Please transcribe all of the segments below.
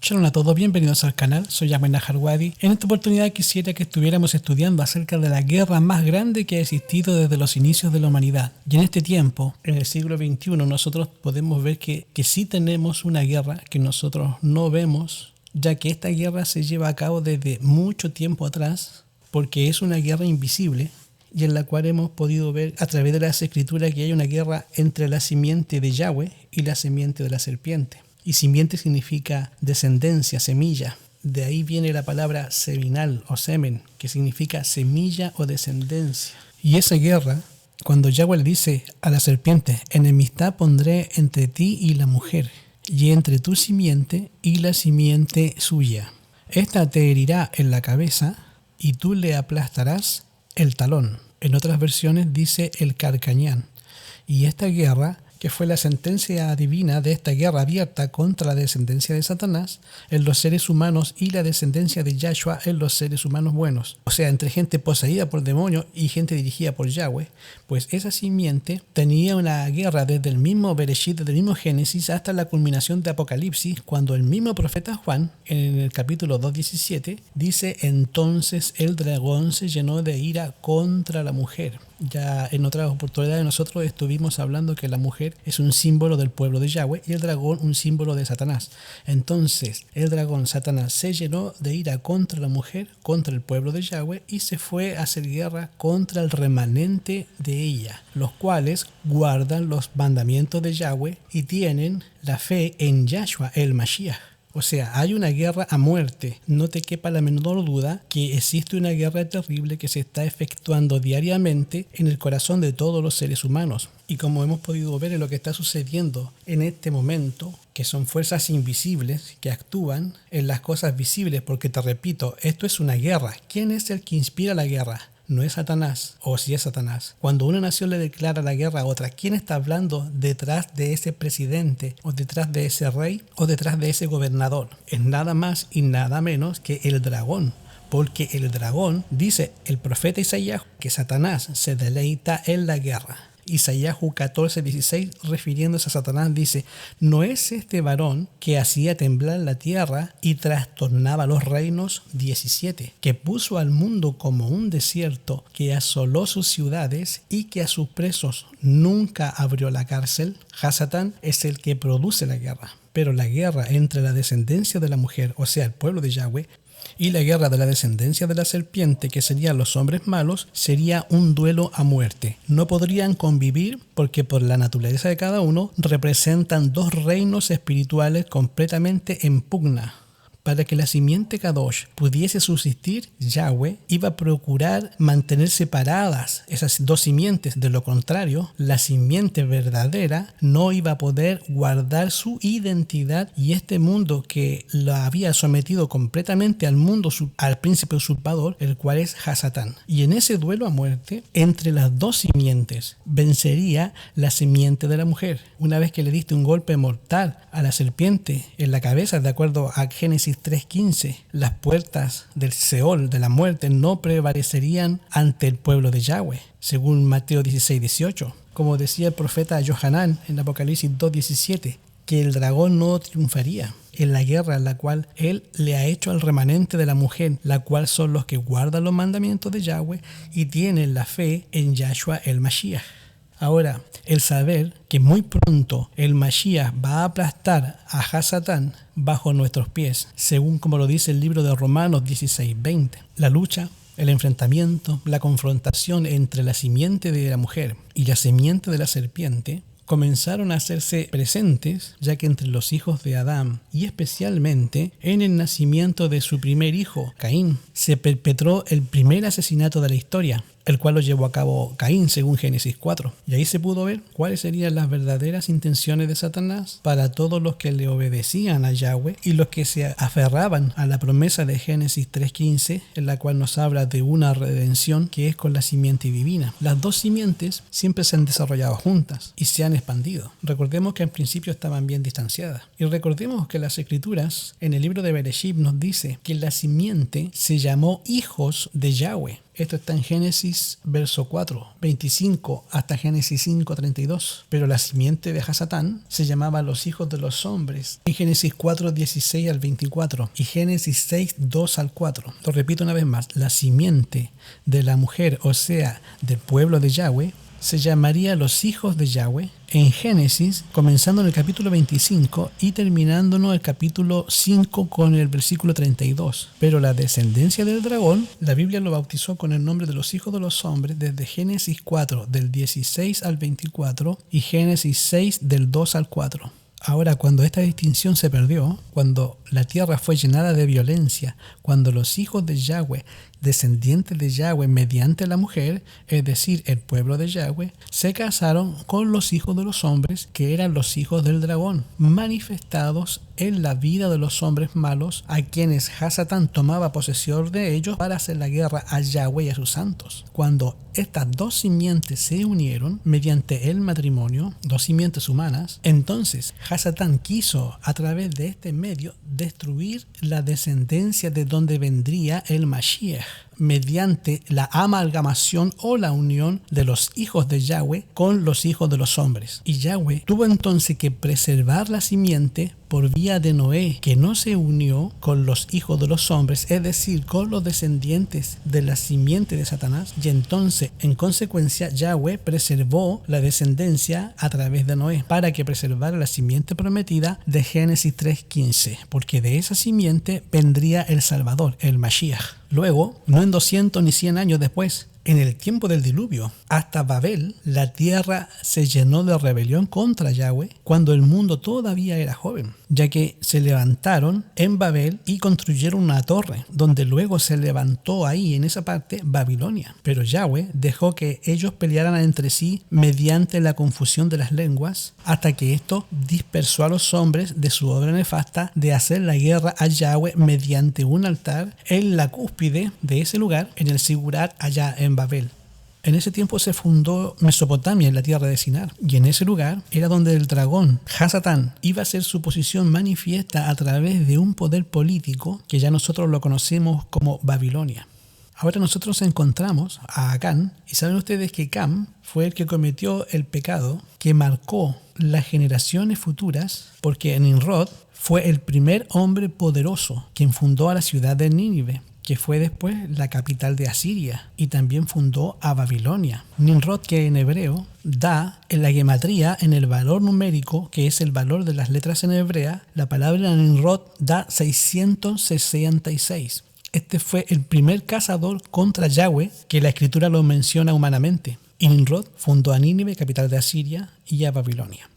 Shalom a todos, bienvenidos al canal, soy Ahmed Najarwadi. En esta oportunidad quisiera que estuviéramos estudiando acerca de la guerra más grande que ha existido desde los inicios de la humanidad. Y en este tiempo, en el siglo XXI, nosotros podemos ver que sí tenemos una guerra que nosotros no vemos, ya que esta guerra se lleva a cabo desde mucho tiempo atrás, porque es una guerra invisible y en la cual hemos podido ver a través de las escrituras que hay una guerra entre la simiente de Yahweh y la simiente de la serpiente. Y simiente significa descendencia, semilla. De ahí viene la palabra seminal o semen, que significa semilla o descendencia. Y esa guerra, cuando Yahweh le dice a la serpiente, enemistad pondré entre ti y la mujer, y entre tu simiente y la simiente suya. Esta te herirá en la cabeza y tú le aplastarás el talón. En otras versiones dice el carcañán. Y esta guerra, que fue la sentencia divina de esta guerra abierta contra la descendencia de Satanás en los seres humanos y la descendencia de Yahshua en los seres humanos buenos. O sea, entre gente poseída por demonios y gente dirigida por Yahweh, pues esa simiente tenía una guerra desde el mismo Bereshit, desde el mismo Génesis hasta la culminación de Apocalipsis, cuando el mismo profeta Juan, en el capítulo 2:17, dice, entonces el dragón se llenó de ira contra la mujer. Ya en otras oportunidades nosotros estuvimos hablando que la mujer es un símbolo del pueblo de Yahweh y el dragón un símbolo de Satanás. Entonces el dragón Satanás se llenó de ira contra la mujer, contra el pueblo de Yahweh, y se fue a hacer guerra contra el remanente de ella, los cuales guardan los mandamientos de Yahweh y tienen la fe en Yahshua el Mashiach. O sea, hay una guerra a muerte. No te quepa la menor duda que existe una guerra terrible que se está efectuando diariamente en el corazón de todos los seres humanos. Y como hemos podido ver en lo que está sucediendo en este momento, que son fuerzas invisibles que actúan en las cosas visibles, porque te repito, esto es una guerra. ¿Quién es el que inspira la guerra? No es Satanás, o si es Satanás. Cuando una nación le declara la guerra a otra, ¿quién está hablando detrás de ese presidente, o detrás de ese rey, o detrás de ese gobernador? Es nada más y nada menos que el dragón. Porque el dragón, dice el profeta Isaías, que Satanás se deleita en la guerra. Isaías 14:16, refiriéndose a Satanás, dice, ¿no es este varón que hacía temblar la tierra y trastornaba los reinos? 17, que puso al mundo como un desierto, que asoló sus ciudades y que a sus presos nunca abrió la cárcel. Hasatán es el que produce la guerra. Pero la guerra entre la descendencia de la mujer, o sea, el pueblo de Yahweh, y la guerra de la descendencia de la serpiente, que serían los hombres malos, sería un duelo a muerte. No podrían convivir porque por la naturaleza de cada uno representan dos reinos espirituales completamente en pugna. Para que la simiente Kadosh pudiese subsistir, Yahweh iba a procurar mantener separadas esas dos simientes. De lo contrario, la simiente verdadera no iba a poder guardar su identidad, y este mundo que la había sometido completamente al mundo, al príncipe usurpador, el cual es Hasatán. Y en ese duelo a muerte, entre las dos simientes, vencería la simiente de la mujer. Una vez que le diste un golpe mortal a la serpiente en la cabeza, de acuerdo a Génesis 3:15, las puertas del Seol, de la muerte, no prevalecerían ante el pueblo de Yahweh, según Mateo 16:18. Como decía el profeta Yohanan en Apocalipsis 2:17, que el dragón no triunfaría en la guerra en la cual él le ha hecho al remanente de la mujer, la cual son los que guardan los mandamientos de Yahweh y tienen la fe en Yahshua el Mashiach. Ahora, el saber que muy pronto el Mashiach va a aplastar a Hasatán bajo nuestros pies, según como lo dice el libro de Romanos 16:20. La lucha, el enfrentamiento, la confrontación entre la simiente de la mujer y la simiente de la serpiente comenzaron a hacerse presentes, ya que entre los hijos de Adán, y especialmente en el nacimiento de su primer hijo, Caín, se perpetró el primer asesinato de la historia, el cual lo llevó a cabo Caín, según Génesis 4. Y ahí se pudo ver cuáles serían las verdaderas intenciones de Satanás para todos los que le obedecían a Yahweh y los que se aferraban a la promesa de Génesis 3:15, en la cual nos habla de una redención que es con la simiente divina. Las dos simientes siempre se han desarrollado juntas y se han expandido. Recordemos que al principio estaban bien distanciadas. Y recordemos que las escrituras en el libro de Bereshit nos dice que la simiente se llamó hijos de Yahweh. Esto está en Génesis verso 4, 25 hasta Génesis 5, 32. Pero la simiente de Hasatán se llamaba los hijos de los hombres en Génesis 4, 16 al 24 y Génesis 6, 2 al 4. Lo repito una vez más, la simiente de la mujer, o sea, del pueblo de Yahweh, se llamaría los hijos de Yahweh en Génesis, comenzando en el capítulo 25 y terminando en el capítulo 5 con el versículo 32. Pero la descendencia del dragón, la Biblia lo bautizó con el nombre de los hijos de los hombres desde Génesis 4 del 16 al 24 y Génesis 6 del 2 al 4. Ahora, cuando esta distinción se perdió, cuando la tierra fue llenada de violencia, cuando los hijos de Yahweh, descendientes de Yahweh mediante la mujer, es decir, el pueblo de Yahweh, se casaron con los hijos de los hombres, que eran los hijos del dragón, manifestados en la vida de los hombres malos, a quienes Hasatán tomaba posesión de ellos para hacer la guerra a Yahweh y a sus santos. Cuando estas dos simientes se unieron mediante el matrimonio, dos simientes humanas, entonces Hasatán quiso, a través de este medio, destruir la descendencia de donde vendría el Mashiach, mediante la amalgamación o la unión de los hijos de Yahweh con los hijos de los hombres. Y Yahweh tuvo entonces que preservar la simiente por vía de Noé, que no se unió con los hijos de los hombres, es decir, con los descendientes de la simiente de Satanás. Y entonces, en consecuencia, Yahweh preservó la descendencia a través de Noé, para que preservara la simiente prometida de Génesis 3:15, porque de esa simiente vendría el Salvador, el Mashiach. Luego, no en 200 ni 100 años después, en el tiempo del diluvio, hasta Babel, la tierra se llenó de rebelión contra Yahweh cuando el mundo todavía era joven, ya que se levantaron en Babel y construyeron una torre, donde luego se levantó ahí, en esa parte, Babilonia. Pero Yahweh dejó que ellos pelearan entre sí mediante la confusión de las lenguas, hasta que esto dispersó a los hombres de su obra nefasta de hacer la guerra a Yahweh mediante un altar en la cúspide de ese lugar, en el Sigurat, allá en Babel. En ese tiempo se fundó Mesopotamia, en la tierra de Sinar, y en ese lugar era donde el dragón Hasatán iba a hacer su posición manifiesta a través de un poder político que ya nosotros lo conocemos como Babilonia. Ahora nosotros encontramos a Cam, y saben ustedes que Cam fue el que cometió el pecado que marcó las generaciones futuras, porque Nimrod fue el primer hombre poderoso quien fundó a la ciudad de Nínive, que fue después la capital de Asiria, y también fundó a Babilonia. Nimrod, que en hebreo da en la gematría, en el valor numérico, que es el valor de las letras en hebrea, la palabra Nimrod da 666. Este fue el primer cazador contra Yahweh que la escritura lo menciona humanamente. Y Nimrod fundó a Nínive, capital de Asiria, y a Babilonia.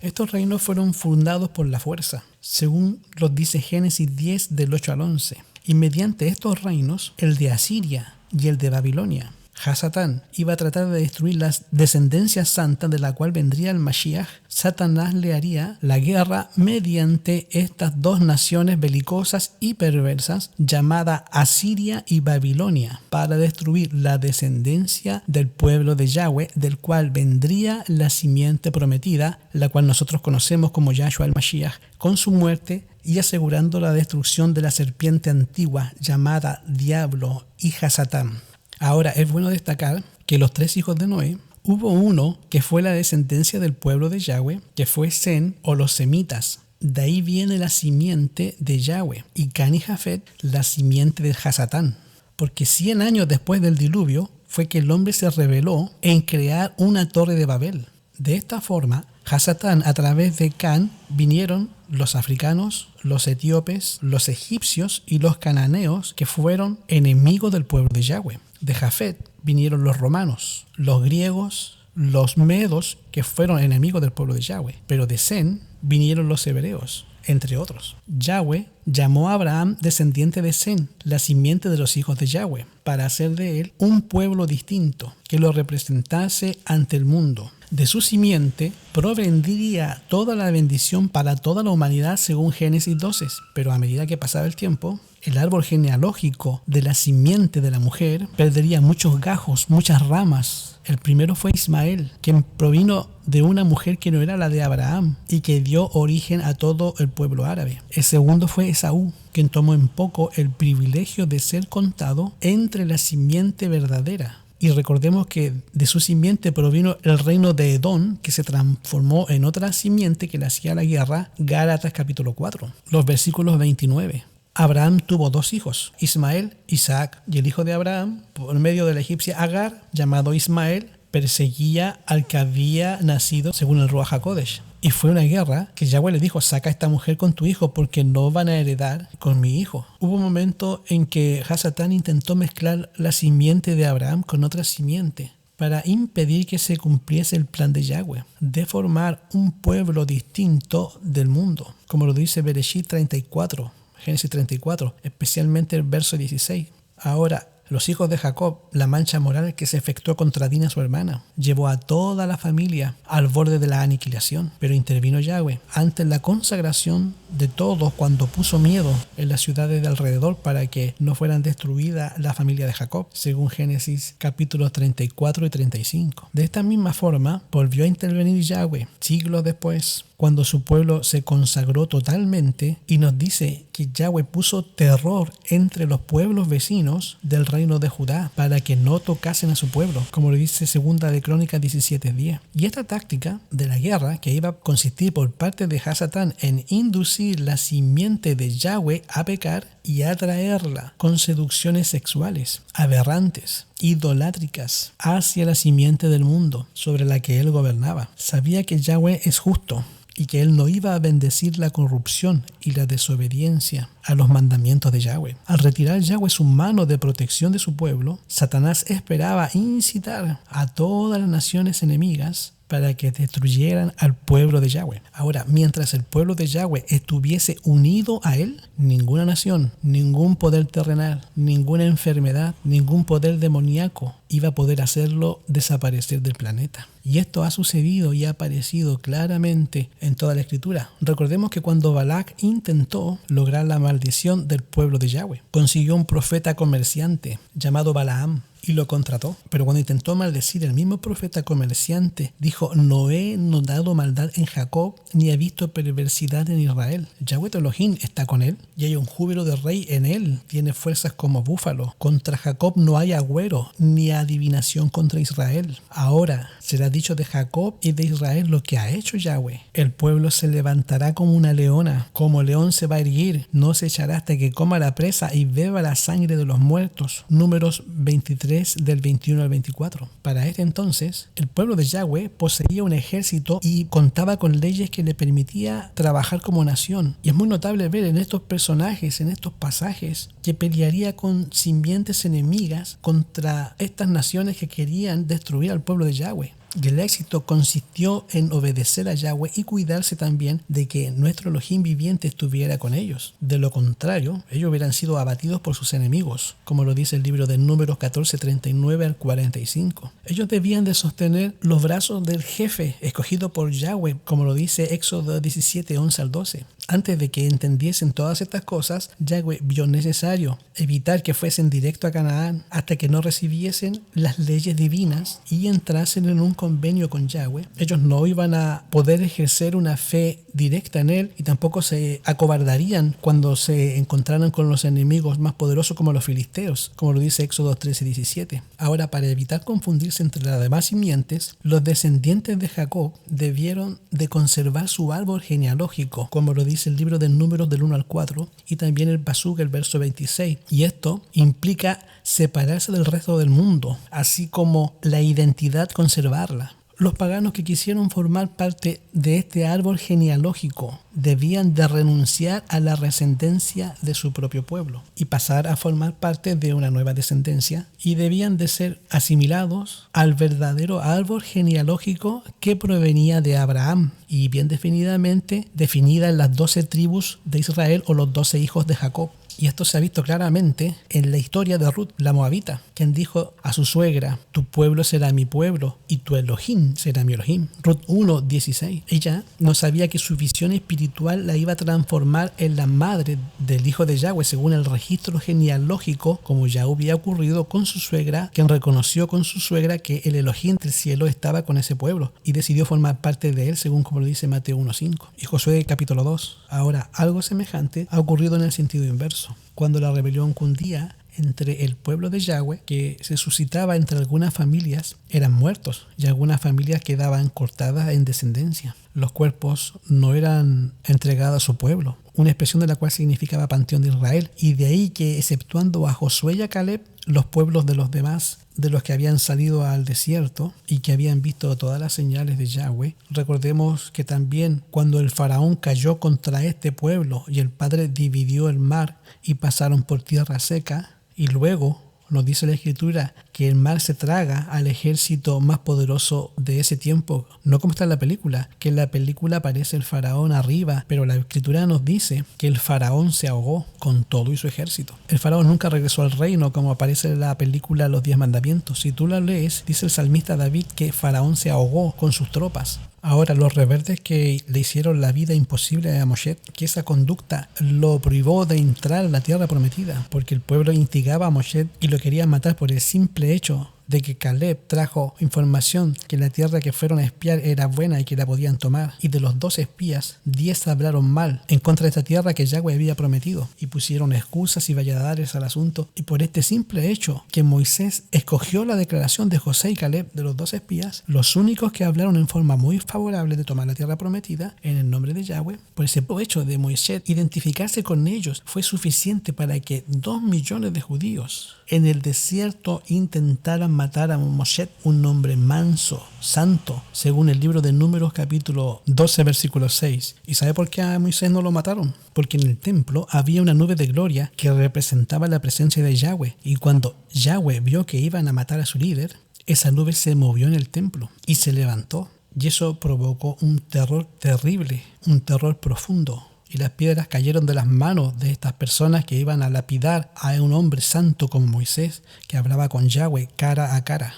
Estos reinos fueron fundados por la fuerza, según los dice Génesis 10 del 8 al 11. Y mediante estos reinos, el de Asiria y el de Babilonia, Hasatán iba a tratar de destruir las descendencias santas de la cual vendría el Mashiach. Satanás le haría la guerra mediante estas dos naciones belicosas y perversas llamadas Asiria y Babilonia, para destruir la descendencia del pueblo de Yahweh, del cual vendría la simiente prometida, la cual nosotros conocemos como Yahshua el Mashiach, con su muerte y asegurando la destrucción de la serpiente antigua llamada Diablo y Hasatán. Ahora, es bueno destacar que los tres hijos de Noé, hubo uno que fue la descendencia del pueblo de Yahweh, que fue Sem o los semitas. De ahí viene la simiente de Yahweh, y Can y Jafet, la simiente de Hasatán. Porque 100 años después del diluvio fue que el hombre se rebeló en crear una torre de Babel. De esta forma, Hasatán, a través de Can, vinieron los africanos, los etíopes, los egipcios y los cananeos, que fueron enemigos del pueblo de Yahweh. De Jafet vinieron los romanos, los griegos, los medos, que fueron enemigos del pueblo de Yahweh. Pero de Sem vinieron los hebreos, entre otros. Yahweh llamó a Abraham descendiente de Sem, la simiente de los hijos de Yahweh, para hacer de él un pueblo distinto, que lo representase ante el mundo. De su simiente provendría toda la bendición para toda la humanidad según Génesis 12. Pero a medida que pasaba el tiempo, el árbol genealógico de la simiente de la mujer perdería muchos gajos, muchas ramas. El primero fue Ismael, quien provino de una mujer que no era la de Abraham y que dio origen a todo el pueblo árabe. El segundo fue Esaú, quien tomó en poco el privilegio de ser contado entre la simiente verdadera. Y recordemos que de su simiente provino el reino de Edom, que se transformó en otra simiente que le hacía la guerra. Gálatas capítulo 4, los versículos 29. Abraham tuvo 2 hijos, Ismael, Isaac, y el hijo de Abraham, por medio de la egipcia Agar, llamado Ismael, perseguía al que había nacido según el Ruach HaKodesh. Y fue una guerra que Yahweh le dijo: saca a esta mujer con tu hijo porque no van a heredar con mi hijo. Hubo un momento en que Hasatán intentó mezclar la simiente de Abraham con otra simiente para impedir que se cumpliese el plan de Yahweh de formar un pueblo distinto del mundo, como lo dice Bereshit 34. Génesis 34, especialmente el verso 16. Ahora, los hijos de Jacob, la mancha moral que se efectuó contra Dina su hermana, llevó a toda la familia al borde de la aniquilación. Pero intervino Yahweh ante la consagración de todos cuando puso miedo en las ciudades de alrededor para que no fueran destruidas la familia de Jacob, según Génesis capítulos 34 y 35. De esta misma forma, volvió a intervenir Yahweh siglos después, cuando su pueblo se consagró totalmente, y nos dice que Yahweh puso terror entre los pueblos vecinos del reino de Judá para que no tocasen a su pueblo, como lo dice Segunda de Crónicas 17:10. Y esta táctica de la guerra, que iba a consistir por parte de Hasatán en inducir la simiente de Yahweh a pecar y atraerla con seducciones sexuales aberrantes, idolátricas, hacia la simiente del mundo sobre la que él gobernaba. Sabía que Yahweh es justo y que él no iba a bendecir la corrupción y la desobediencia a los mandamientos de Yahweh. Al retirar Yahweh su mano de protección de su pueblo, Satanás esperaba incitar a todas las naciones enemigas para que destruyeran al pueblo de Yahweh. Ahora, mientras el pueblo de Yahweh estuviese unido a él, ninguna nación, ningún poder terrenal, ninguna enfermedad, ningún poder demoníaco iba a poder hacerlo desaparecer del planeta. Y esto ha sucedido y ha aparecido claramente en toda la escritura. Recordemos que cuando Balac intentó lograr la maldición del pueblo de Yahweh, consiguió un profeta comerciante llamado Balaam y lo contrató. Pero cuando intentó maldecir, el mismo profeta comerciante dijo: no he notado maldad en Jacob, ni he visto perversidad en Israel. Yahweh Elohim está con él, y hay un júbilo de rey en él. Tiene fuerzas como búfalo. Contra Jacob no hay agüero, ni adivinación contra Israel. Ahora será dicho de Jacob y de Israel lo que ha hecho Yahweh. El pueblo se levantará como una leona, como león se va a erguir, no se echará hasta que coma la presa y beba la sangre de los muertos. Números 23 del 21 al 24. Para este entonces, el pueblo de Yahweh poseía un ejército y contaba con leyes que le permitía trabajar como nación. Y es muy notable ver en estos personajes, en estos pasajes, que pelearía con simientes enemigas contra estas naciones que querían destruir al pueblo de Yahweh. Y el éxito consistió en obedecer a Yahweh y cuidarse también de que nuestro Elohim viviente estuviera con ellos. De lo contrario, ellos hubieran sido abatidos por sus enemigos, como lo dice el libro de Números 14, 39 al 45. Ellos debían de sostener los brazos del jefe escogido por Yahweh, como lo dice Éxodo 17, 11 al 12. Antes de que entendiesen todas estas cosas, Yahweh vio necesario evitar que fuesen directo a Canaán hasta que no recibiesen las leyes divinas y entrasen en un convenio con Yahweh. Ellos no iban a poder ejercer una fe directa en él y tampoco se acobardarían cuando se encontraran con los enemigos más poderosos como los filisteos, como lo dice Éxodo 13, 17. Ahora, para evitar confundirse entre las demás simientes, los descendientes de Jacob debieron de conservar su árbol genealógico, como lo dice el libro de Números del 1 al 4 y también el Pasuk, el verso 26. Y esto implica separarse del resto del mundo, así como la identidad conservarla. Los paganos que quisieron formar parte de este árbol genealógico debían de renunciar a la descendencia de su propio pueblo y pasar a formar parte de una nueva descendencia, y debían de ser asimilados al verdadero árbol genealógico que provenía de Abraham y bien definidamente definida en las 12 tribus de Israel o los 12 hijos de Jacob. Y esto se ha visto claramente en la historia de Ruth, la moabita, quien dijo a su suegra: tu pueblo será mi pueblo y tu Elohim será mi Elohim. Ruth 1:16. Ella no sabía que su visión espiritual la iba a transformar en la madre del hijo de Yahweh, según el registro genealógico, como ya había ocurrido con su suegra, quien reconoció con su suegra que el Elohim del cielo estaba con ese pueblo y decidió formar parte de él, según como lo dice Mateo 1:5. Y Josué capítulo 2. Ahora, algo semejante ha ocurrido en el sentido inverso. Cuando la rebelión cundía entre el pueblo de Yahweh, que se suscitaba entre algunas familias, eran muertos y algunas familias quedaban cortadas en descendencia. Los cuerpos no eran entregados a su pueblo, una expresión de la cual significaba panteón de Israel, y de ahí que, exceptuando a Josué y a Caleb, los pueblos de los demás, de los que habían salido al desierto y que habían visto todas las señales de Yahweh. Recordemos que también cuando el faraón cayó contra este pueblo y el Padre dividió el mar y pasaron por tierra seca, y luego nos dice la Escritura que el mar se traga al ejército más poderoso de ese tiempo. No como está en la película, que en la película aparece el faraón arriba, pero la Escritura nos dice que el faraón se ahogó con todo y su ejército. El faraón nunca regresó al reino como aparece en la película Los 10 Mandamientos. Si tú la lees, dice el salmista David que faraón se ahogó con sus tropas. Ahora, los rebeldes que le hicieron la vida imposible a Moshe, que esa conducta lo privó de entrar a la tierra prometida, porque el pueblo instigaba a Moshe y lo quería matar por el simple hecho de que Caleb trajo información que la tierra que fueron a espiar era buena y que la podían tomar. Y de los 2 espías, 10 hablaron mal en contra de esta tierra que Yahweh había prometido y pusieron excusas y valladares al asunto. Y por este simple hecho que Moisés escogió la declaración de José y Caleb, de los 2 espías, los únicos que hablaron en forma muy favorable de tomar la tierra prometida en el nombre de Yahweh, por ese hecho de Moisés identificarse con ellos, fue suficiente para que 2 millones de judíos en el desierto intentaran matar a Moshe, un hombre manso, santo, según el libro de Números capítulo 12 versículo 6. ¿Y sabe por qué a Moisés no lo mataron? Porque en el templo había una nube de gloria que representaba la presencia de Yahweh, y cuando Yahweh vio que iban a matar a su líder, esa nube se movió en el templo y se levantó, y eso provocó un terror terrible, un terror profundo. Y las piedras cayeron de las manos de estas personas que iban a lapidar a un hombre santo como Moisés, que hablaba con Yahweh cara a cara.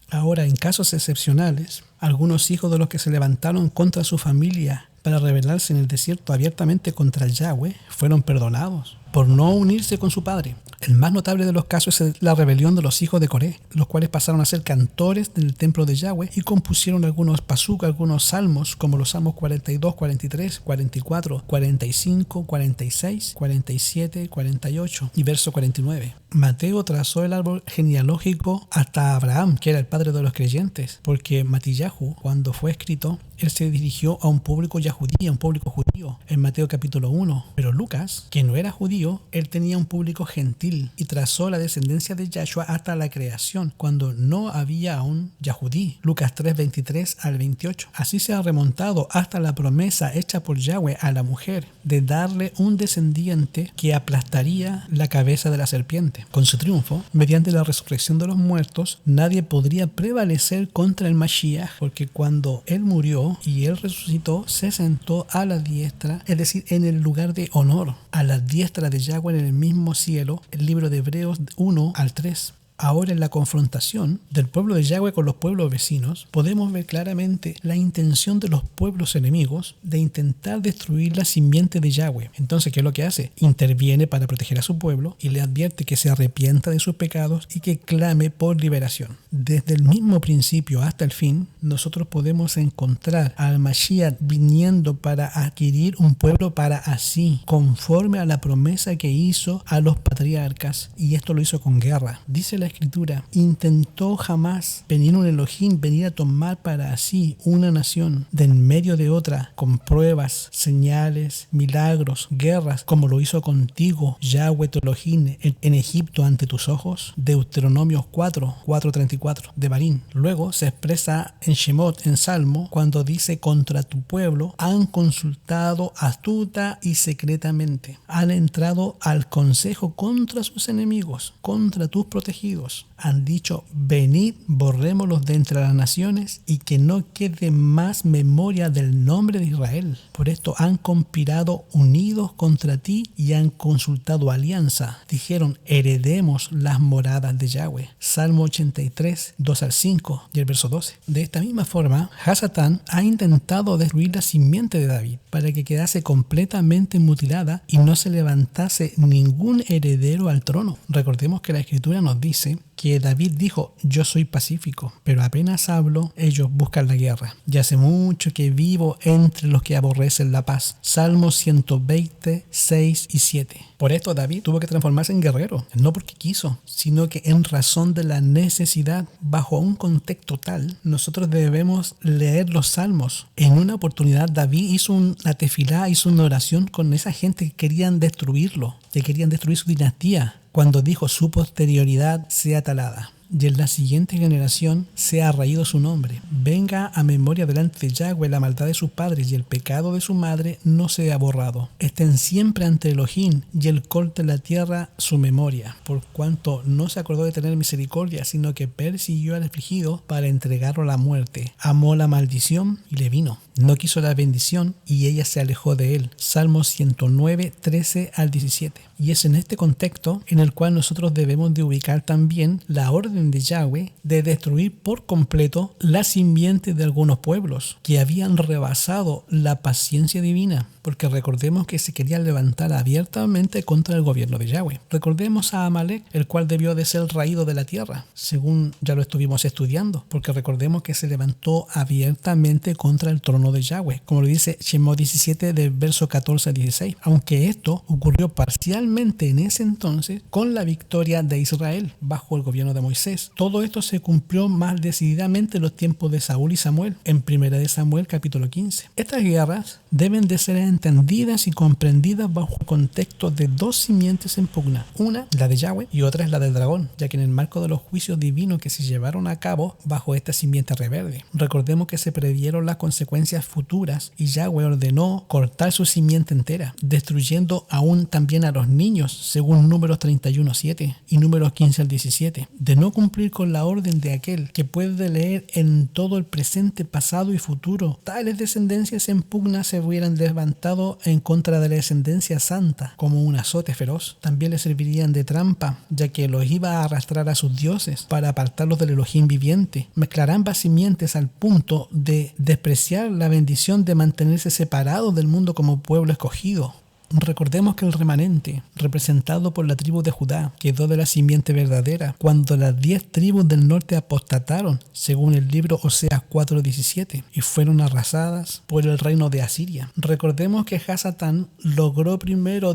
Ahora, en casos excepcionales, algunos hijos de los que se levantaron contra su familia para rebelarse en el desierto abiertamente contra Yahweh fueron perdonados por no unirse con su padre. El más notable de los casos es la rebelión de los hijos de Coré, los cuales pasaron a ser cantores del templo de Yahweh y compusieron algunos pasuk, algunos salmos, como los salmos 42, 43, 44, 45, 46, 47, 48 y verso 49. Mateo trazó el árbol genealógico hasta Abraham, que era el padre de los creyentes, porque Matillahu, cuando fue escrito, él se dirigió a un público yahudí, a un público judío, en Mateo capítulo 1. Pero Lucas, que no era judío, él tenía un público gentil y trazó la descendencia de Yahshua hasta la creación, cuando no había aún yahudí. Lucas 3, 23 al 28. Así se ha remontado hasta la promesa hecha por Yahweh a la mujer de darle un descendiente que aplastaría la cabeza de la serpiente. Con su triunfo, mediante la resurrección de los muertos, nadie podría prevalecer contra el Mashiach, porque cuando él murió y él resucitó, se sentó a la diestra, es decir, en el lugar de honor, a la diestra de Yahweh en el mismo cielo. El libro de Hebreos 1 al 3. Ahora, en la confrontación del pueblo de Yahweh con los pueblos vecinos, podemos ver claramente la intención de los pueblos enemigos de intentar destruir la simiente de Yahweh. Entonces, ¿qué es lo que hace? Interviene para proteger a su pueblo y le advierte que se arrepienta de sus pecados y que clame por liberación. Desde el mismo principio hasta el fin, nosotros podemos encontrar al Mashiach viniendo para adquirir un pueblo para así, conforme a la promesa que hizo a los patriarcas, y esto lo hizo con guerra. Dice la Escritura, intentó jamás venir un Elohim, venir a tomar para sí una nación de en medio de otra, con pruebas, señales, milagros, guerras, como lo hizo contigo, Yahweh tu Elohim, en Egipto ante tus ojos? Deuteronomios 4:34 de Barín. Luego se expresa en Shemot, en Salmo, cuando dice: contra tu pueblo han consultado astuta y secretamente, han entrado al consejo contra sus enemigos, contra tus protegidos. Han dicho: venid, borrémoslos de entre las naciones y que no quede más memoria del nombre de Israel. Por esto han conspirado unidos contra ti y han consultado alianza. Dijeron: heredemos las moradas de Yahweh. Salmo 83, 2 al 5 y el verso 12. De esta misma forma, Hasatán ha intentado destruir la simiente de David para que quedase completamente mutilada y no se levantase ningún heredero al trono. Recordemos que la Escritura nos dice que David dijo: yo soy pacífico, pero apenas hablo, ellos buscan la guerra. Ya hace mucho que vivo entre los que aborrecen la paz. Salmos 120, 6 y 7. Por esto David tuvo que transformarse en guerrero, no porque quiso, sino que en razón de la necesidad. Bajo un contexto tal, nosotros debemos leer los salmos. En una oportunidad David hizo una tefilá, hizo una oración con esa gente que querían destruirlo, que querían destruir su dinastía, cuando dijo: su posterioridad sea talada y en la siguiente generación sea raído su nombre. Venga a memoria delante de Yahweh la maldad de sus padres y el pecado de su madre no sea borrado. Estén siempre ante Elohim y él corte la tierra su memoria, por cuanto no se acordó de tener misericordia, sino que persiguió al afligido para entregarlo a la muerte. Amó la maldición y le vino. No quiso la bendición y ella se alejó de él. Salmos 109, 13 al 17. Y es en este contexto en el cual nosotros debemos de ubicar también la orden de Yahweh de destruir por completo la simiente de algunos pueblos que habían rebasado la paciencia divina, porque recordemos que se querían levantar abiertamente contra el gobierno de Yahweh. Recordemos a Amalek, el cual debió de ser raído de la tierra, según ya lo estuvimos estudiando, porque recordemos que se levantó abiertamente contra el trono de Yahweh, como lo dice Shemot 17 del verso 14 a 16, aunque esto ocurrió parcialmente en ese entonces con la victoria de Israel bajo el gobierno de Moisés. Todo esto se cumplió más decididamente en los tiempos de Saúl y Samuel, en 1 de Samuel capítulo 15. Estas guerras deben de ser entendidas y comprendidas bajo el contexto de dos simientes en pugna, una la de Yahweh y otra es la del dragón, ya que en el marco de los juicios divinos que se llevaron a cabo bajo esta simiente rebelde, recordemos que se previeron las consecuencias futuras y Yahweh ordenó cortar su simiente entera, destruyendo aún también a los niños, según Números 31:7 y Números 15 al 17, de no cumplir con la orden de aquel que puede leer en todo el presente, pasado y futuro. Tales descendencias en pugna se hubieran levantado en contra de la descendencia santa como un azote feroz. También les servirían de trampa, ya que los iba a arrastrar a sus dioses para apartarlos del Elohim viviente. Mezclarán ambas simientes al punto de despreciar la bendición de mantenerse separados del mundo como pueblo escogido. Recordemos que el remanente, representado por la tribu de Judá, quedó de la simiente verdadera cuando las 10 tribus del norte apostataron, según el libro Oseas 4:17, y fueron arrasadas por el reino de Asiria. Recordemos que Hasatán logró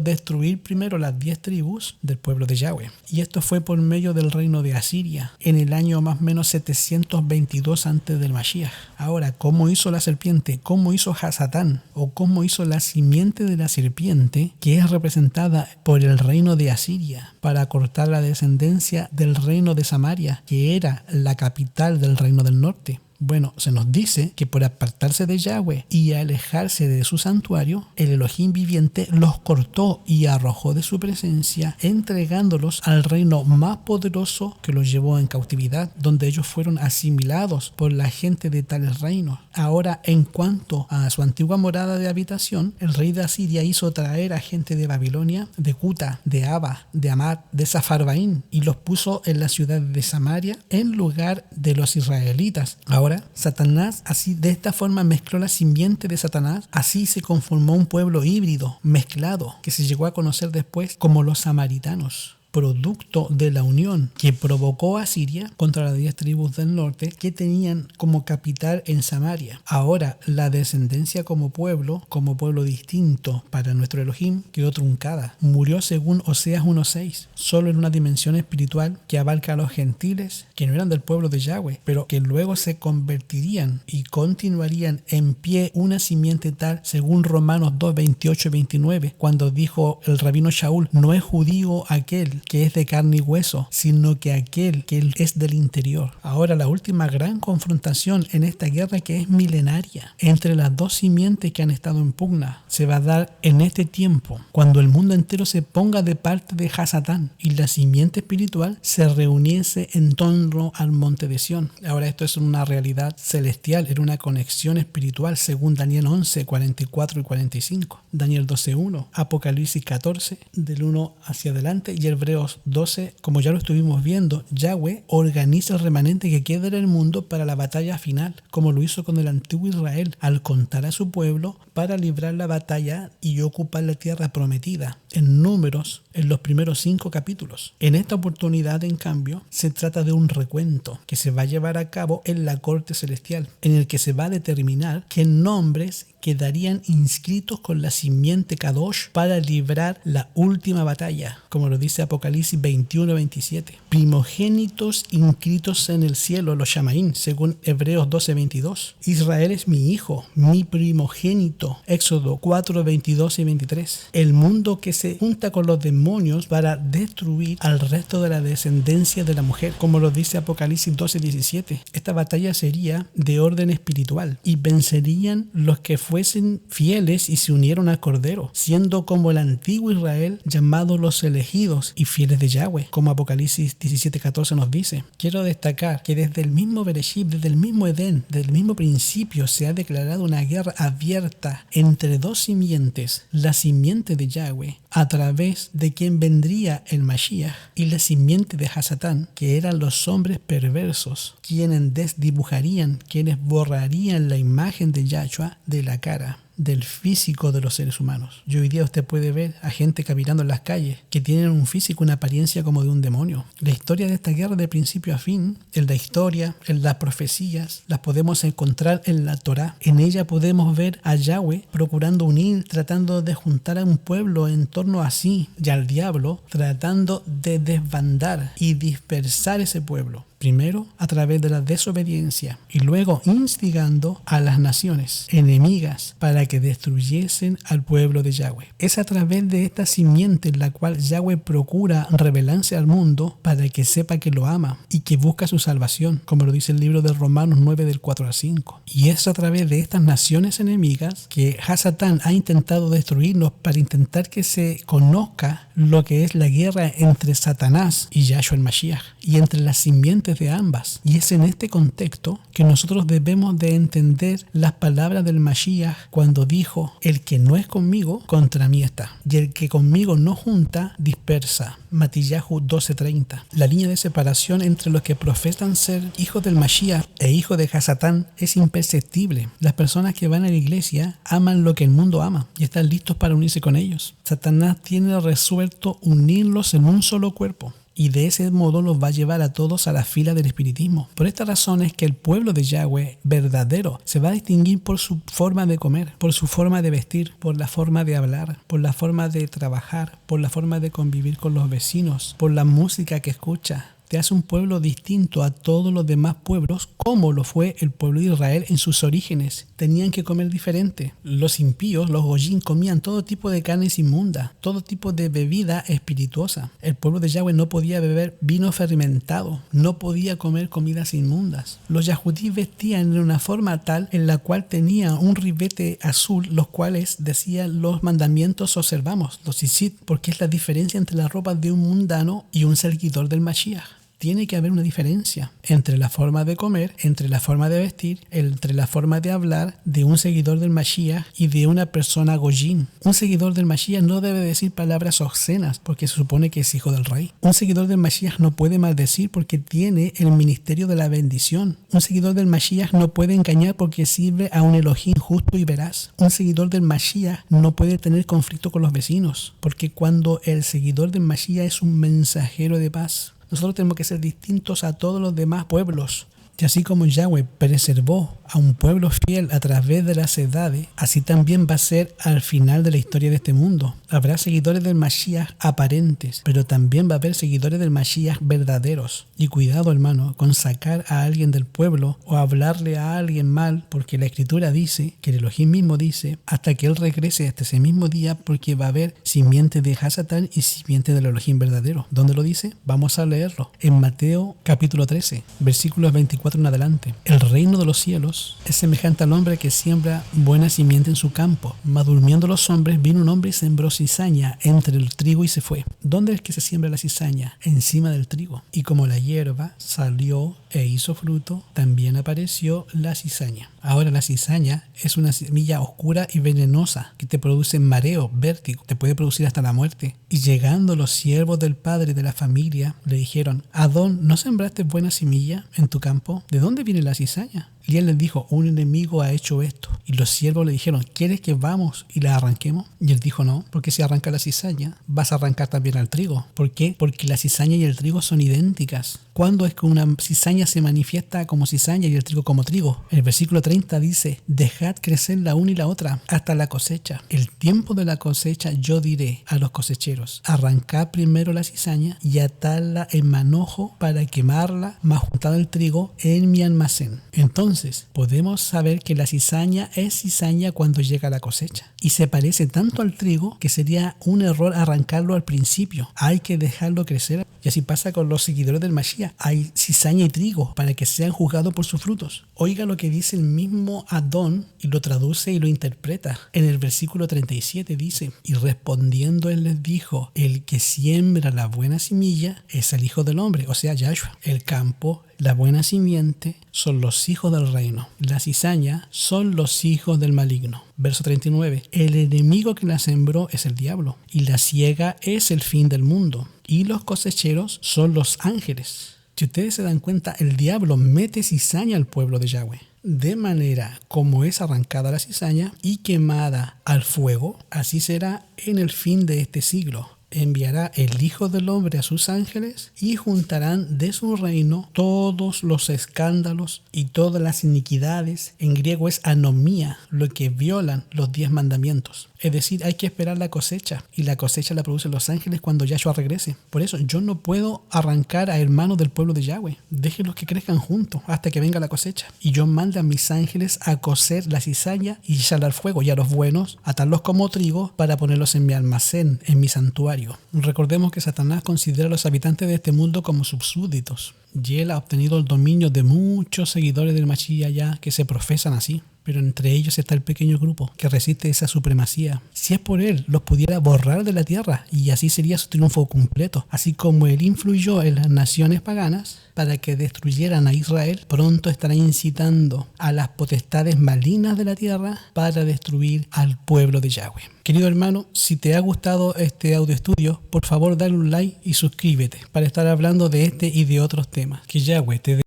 destruir primero las 10 tribus del pueblo de Yahweh, y esto fue por medio del reino de Asiria, en el año más o menos 722 antes del Mashiach. Ahora, ¿cómo hizo la serpiente? ¿Cómo hizo Hasatán? ¿O cómo hizo la simiente de la serpiente, que es representada por el reino de Asiria, para cortar la descendencia del reino de Samaria, que era la capital del reino del norte? Bueno, se nos dice que por apartarse de Yahweh y alejarse de su santuario, el Elohim viviente los cortó y arrojó de su presencia, entregándolos al reino más poderoso que los llevó en cautividad, donde ellos fueron asimilados por la gente de tales reinos. Ahora, en cuanto a su antigua morada de habitación, el rey de Asiria hizo traer a gente de Babilonia, de Cuta, de Aba, de Amad, de Safarbaín, y los puso en la ciudad de Samaria en lugar de los israelitas. Ahora, Satanás, así de esta forma mezcló la simiente de Satanás, así se conformó un pueblo híbrido, mezclado, que se llegó a conocer después como los samaritanos. producto de la unión que provocó a Siria contra las 10 tribus del norte que tenían como capital en Samaria. Ahora, la descendencia como pueblo distinto para nuestro Elohim, quedó truncada. Murió según Oseas 1:6, solo en una dimensión espiritual que abarca a los gentiles que no eran del pueblo de Yahweh, pero que luego se convertirían y continuarían en pie una simiente tal, según Romanos 2:28 y 29, cuando dijo el rabino Shaul: no es judío aquel que es de carne y hueso, sino que aquel que es del interior. Ahora, la última gran confrontación en esta guerra, que es milenaria, entre las dos simientes que han estado en pugna, se va a dar en este tiempo, cuando el mundo entero se ponga de parte de Hasatán y la simiente espiritual se reuniese en torno al monte de Sión. Ahora, esto es una realidad celestial, era una conexión espiritual, según Daniel 11, 44 y 45, Daniel 12:1, Apocalipsis 14, del 1 hacia adelante, y Hebreos 12, como ya lo estuvimos viendo. Yahweh organiza el remanente que queda en el mundo para la batalla final, como lo hizo con el antiguo Israel, al contar a su pueblo para librar la batalla y ocupar la tierra prometida, en Números, en los primeros 5 capítulos. En esta oportunidad, en cambio, se trata de un recuento que se va a llevar a cabo en la corte celestial, en el que se va a determinar qué nombres quedarían inscritos con la simiente Kadosh para librar la última batalla, como lo dice Apocalipsis 21-27. Primogénitos inscritos en el cielo, los Shamaín, según Hebreos 12:22. Israel es mi hijo, mi primogénito, Éxodo 4:22 y 23. El mundo que se junta con los demonios para destruir al resto de la descendencia de la mujer, como lo dice Apocalipsis 12:17. Esta batalla sería de orden espiritual y vencerían los que fuesen fieles y se unieron al Cordero, siendo como el antiguo Israel llamados los elegidos y fieles de Yahweh, como Apocalipsis 17:14 nos dice. Quiero destacar que desde el mismo Bereshit, desde el mismo Edén, desde el mismo principio, se ha declarado una guerra abierta entre dos simientes: la simiente de Yahweh, a través de quien vendría el Mashiach, y la simiente de Hasatán, que eran los hombres perversos, quienes desdibujarían, quienes borrarían la imagen de Yahshua de la cara, del físico de los seres humanos. Y hoy día usted puede ver a gente caminando en las calles que tienen un físico, una apariencia como de un demonio. La historia de esta guerra, de principio a fin, en la historia, en las profecías, las podemos encontrar en la Torá. En ella podemos ver a Yahweh procurando unir, tratando de juntar a un pueblo en torno a sí, y al diablo tratando de desbandar y dispersar ese pueblo. Primero a través de la desobediencia y luego instigando a las naciones enemigas para que destruyesen al pueblo de Yahweh. Es a través de esta simiente en la cual Yahweh procura revelarse al mundo para que sepa que lo ama y que busca su salvación, como lo dice el libro de Romanos 9 del 4 al 5. Y es a través de estas naciones enemigas que Hasatán ha intentado destruirnos, para intentar que se conozca lo que es la guerra entre Satanás y Yahshua el Mashiach, y entre las simientes de ambas. Y es en este contexto que nosotros debemos de entender las palabras del Mashiach cuando dijo: el que no es conmigo, contra mí está, y el que conmigo no junta, dispersa. Matillahu 12:30. La línea de separación entre los que profesan ser hijos del Mashiach e hijos de Hasatán es imperceptible. Las personas que van a la iglesia aman lo que el mundo ama y están listos para unirse con ellos. Satanás tiene resuelto unirlos en un solo cuerpo, y de ese modo los va a llevar a todos a la fila del espiritismo. Por esta razón es que el pueblo de Yahweh verdadero se va a distinguir por su forma de comer, por su forma de vestir, por la forma de hablar, por la forma de trabajar, por la forma de convivir con los vecinos, por la música que escucha. Te hace un pueblo distinto a todos los demás pueblos, como lo fue el pueblo de Israel en sus orígenes. Tenían que comer diferente. Los impíos, los goyim, comían todo tipo de carnes inmundas, todo tipo de bebida espirituosa. El pueblo de Yahweh no podía beber vino fermentado, no podía comer comidas inmundas. Los yahudí vestían de una forma tal en la cual tenía un ribete azul, los cuales decían: los mandamientos observamos, los tzitzit, porque es la diferencia entre la ropa de un mundano y un seguidor del Mashiach. Tiene que haber una diferencia entre la forma de comer, entre la forma de vestir, entre la forma de hablar de un seguidor del Mashiach y de una persona goyim. Un seguidor del Mashiach no debe decir palabras obscenas porque se supone que es hijo del rey. Un seguidor del Mashiach no puede maldecir porque tiene el ministerio de la bendición. Un seguidor del Mashiach no puede engañar porque sirve a un Elohim justo y veraz. Un seguidor del Mashiach no puede tener conflicto con los vecinos porque cuando el seguidor del Mashiach es un mensajero de paz, nosotros tenemos que ser distintos a todos los demás pueblos. Y así como Yahweh preservó a un pueblo fiel a través de las edades, así también va a ser al final de la historia de este mundo. Habrá seguidores del Mashiach aparentes, pero también va a haber seguidores del Mashiach verdaderos. Y cuidado, hermano, con sacar a alguien del pueblo o hablarle a alguien mal, porque la Escritura dice, que el Elohim mismo dice, hasta que Él regrese hasta ese mismo día, porque va a haber simiente de Hasatán y simiente del Elohim verdadero. ¿Dónde lo dice? Vamos a leerlo. En Mateo capítulo 13, versículos 24 en adelante. El reino de los cielos es semejante al hombre que siembra buena simiente en su campo. Mas durmiendo los hombres, vino un hombre y sembró cizaña entre el trigo y se fue. ¿Dónde es que se siembra la cizaña? Encima del trigo. Y como la hierba salió e hizo fruto, también apareció la cizaña. Ahora la cizaña es una semilla oscura y venenosa que te produce mareo, vértigo, te puede producir hasta la muerte. Y llegando los siervos del padre de la familia, le dijeron: Adón, ¿no sembraste buena semilla en tu campo? ¿De dónde viene la cizaña? Y él les dijo: un enemigo ha hecho esto. Y los siervos le dijeron: ¿quieres que vamos y la arranquemos? Y él dijo: no, porque si arranca la cizaña, vas a arrancar también al trigo. ¿Por qué? Porque la cizaña y el trigo son idénticas. ¿Cuándo es que una cizaña se manifiesta como cizaña y el trigo como trigo? El versículo 30 dice: dejad crecer la una y la otra hasta la cosecha. El tiempo de la cosecha yo diré a los cosecheros: arrancad primero la cizaña y atadla en manojo para quemarla, mas juntad el trigo en mi almacén. Entonces podemos saber que la cizaña es cizaña cuando llega la cosecha. Y se parece tanto al trigo que sería un error arrancarlo al principio. Hay que dejarlo crecer. Y así pasa con los seguidores del Mashiach. Hay cizaña y trigo para que sean juzgados por sus frutos. Oiga lo que dice el mismo Adón y lo traduce y lo interpreta. En el versículo 37 dice: y respondiendo él les dijo: el que siembra la buena semilla es el Hijo del Hombre, o sea, Yahshua. El campo, la buena simiente, son los hijos del reino. La cizaña son los hijos del maligno. Verso 39. El enemigo que la sembró es el diablo, y la siega es el fin del mundo, y los cosecheros son los ángeles. Si ustedes se dan cuenta, el diablo mete cizaña al pueblo de Yahweh. De manera como es arrancada la cizaña y quemada al fuego, así será en el fin de este siglo. Enviará el Hijo del Hombre a sus ángeles y juntarán de su reino todos los escándalos y todas las iniquidades. En griego es anomía, lo que violan los 10 mandamientos. Es decir, hay que esperar la cosecha, y la cosecha la producen los ángeles cuando Yahshua regrese. Por eso yo no puedo arrancar a hermanos del pueblo de Yahweh. Déjenlos que crezcan juntos hasta que venga la cosecha. Y yo mando a mis ángeles a cocer la cizaña y echarla al fuego, y a los buenos atarlos como trigo para ponerlos en mi almacén, en mi santuario. Recordemos que Satanás considera a los habitantes de este mundo como sus súbditos, y él ha obtenido el dominio de muchos seguidores del Mashiach ya que se profesan así. Pero entre ellos está el pequeño grupo que resiste esa supremacía. Si es por él, los pudiera borrar de la tierra, y así sería su triunfo completo. Así como él influyó en las naciones paganas para que destruyeran a Israel, pronto estará incitando a las potestades malignas de la tierra para destruir al pueblo de Yahweh. Querido hermano, si te ha gustado este audio estudio, por favor dale un like y suscríbete para estar hablando de este y de otros temas. Que Yahweh te dé